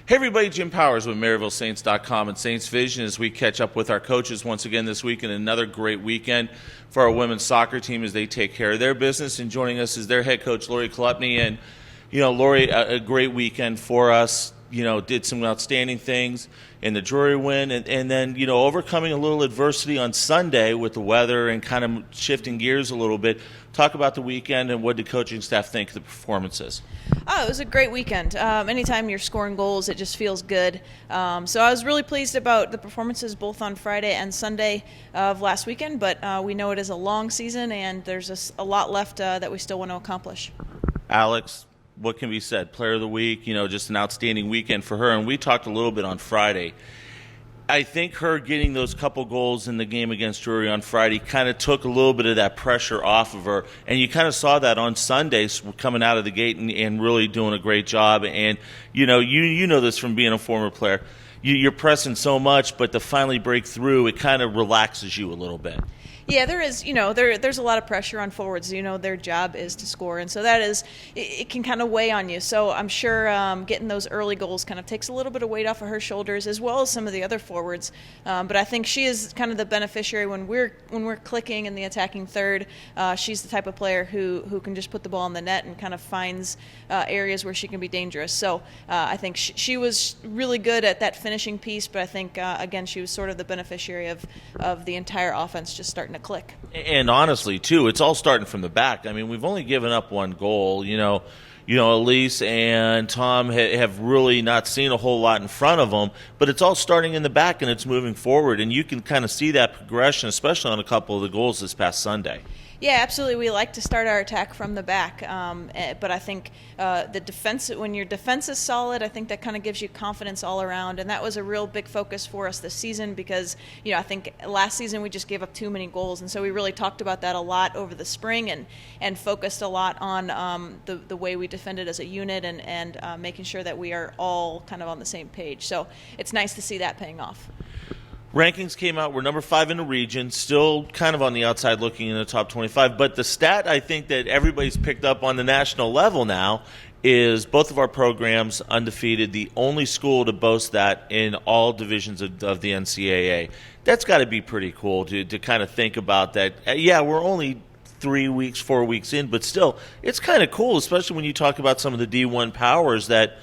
Hey everybody, Jim Powers with MaryvilleSaints.com and Saints Vision as we catch up with our coaches once again this week, and another great weekend for our women's soccer team as they take care of their business. And joining us is their head coach, Lori Chalupny. And, Lori, a great weekend for us. Did some outstanding things in the Drury win, and then, overcoming a little adversity on Sunday with the weather and kind of shifting gears a little bit. Talk about the weekend and what did the coaching staff think of the performances? Oh, it was a great weekend. Anytime you're scoring goals, it just feels good. So I was really pleased about the performances both on Friday and Sunday of last weekend, but we know it is a long season and there's a lot left that we still want to accomplish. Alex, what can be said? Player of the week, just an outstanding weekend for her. And we talked a little bit on Friday. I think her getting those couple goals in the game against Drury on Friday kind of took a little bit of that pressure off of her. And you kind of saw that on Sundays coming out of the gate and really doing a great job. And, you know this from being a former player. You're pressing so much, but to finally break through, it kind of relaxes you a little bit. Yeah, there is, there's a lot of pressure on forwards. Their job is to score. And so it can kind of weigh on you. So I'm sure getting those early goals kind of takes a little bit of weight off of her shoulders, as well as some of the other forwards. But I think she is kind of the beneficiary when we're clicking in the attacking third. She's the type of player who can just put the ball in the net and kind of finds areas where she can be dangerous. So I think she was really good at that finishing piece, but I think, again, she was sort of the beneficiary of the entire offense just starting to click. And honestly, too, it's all starting from the back. I mean, we've only given up one goal. Elise and Tom have really not seen a whole lot in front of them, but it's all starting in the back and it's moving forward. And you can kind of see that progression, especially on a couple of the goals this past Sunday. Yeah, absolutely. We like to start our attack from the back, but I think the defense, when your defense is solid, I think that kind of gives you confidence all around, and that was a real big focus for us this season because, I think last season we just gave up too many goals, and so we really talked about that a lot over the spring and focused a lot on the way we defended as a unit and making sure that we are all kind of on the same page. So it's nice to see that paying off. Rankings came out. We're number 5 in the region, still kind of on the outside looking in the top 25. But the stat I think that everybody's picked up on the national level now is both of our programs undefeated, the only school to boast that in all divisions of the NCAA. That's got to be pretty cool to kind of think about that. Yeah, we're only 4 weeks in, but still, it's kind of cool, especially when you talk about some of the D1 powers that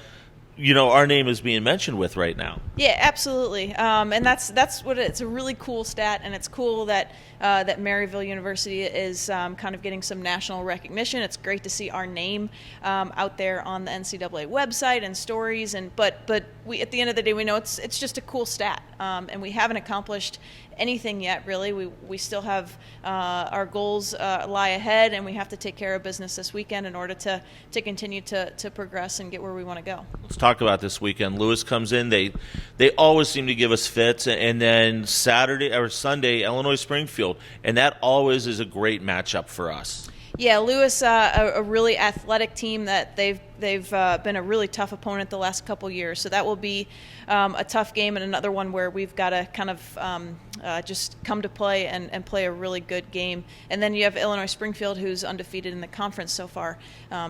our name is being mentioned with right now. Yeah, absolutely. And that's what it's a really cool stat, and it's cool that Maryville University is kind of getting some national recognition. It's great to see our name out there on the NCAA website and stories. But we, at the end of the day, we know it's just a cool stat, and we haven't accomplished anything yet, really. We still have our goals lie ahead, and we have to take care of business this weekend in order to continue to progress and get where we want to go. Let's talk about this weekend. Lewis comes in. They always seem to give us fits, and then Saturday or Sunday, Illinois Springfield, and that always is a great matchup for us. Yeah, Lewis, a really athletic team that they've been a really tough opponent the last couple years. So that will be a tough game and another one where we've got to kind of just come to play and play a really good game. And then you have Illinois Springfield, who's undefeated in the conference so far.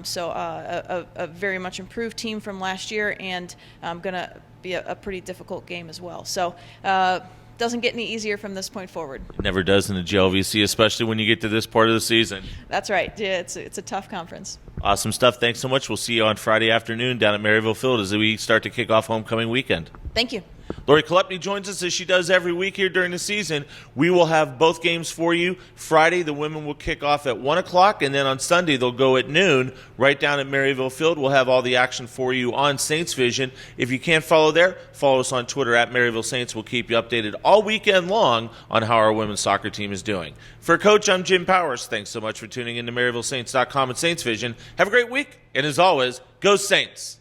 So a very much improved team from last year, and going to be a pretty difficult game as well. So doesn't get any easier from this point forward. It never does in the JLVC, especially when you get to this part of the season. That's right. Yeah, it's a tough conference. Awesome stuff. Thanks so much. We'll see you on Friday afternoon down at Maryville Field as we start to kick off homecoming weekend. Thank you. Lori Chalupny joins us as she does every week here during the season. We will have both games for you. Friday, the women will kick off at 1 o'clock, and then on Sunday, they'll go at noon right down at Maryville Field. We'll have all the action for you on Saints Vision. If you can't follow there, follow us on Twitter at Maryville Saints. We'll keep you updated all weekend long on how our women's soccer team is doing. For Coach, I'm Jim Powers. Thanks so much for tuning in to MaryvilleSaints.com and Saints Vision. Have a great week, and as always, go Saints!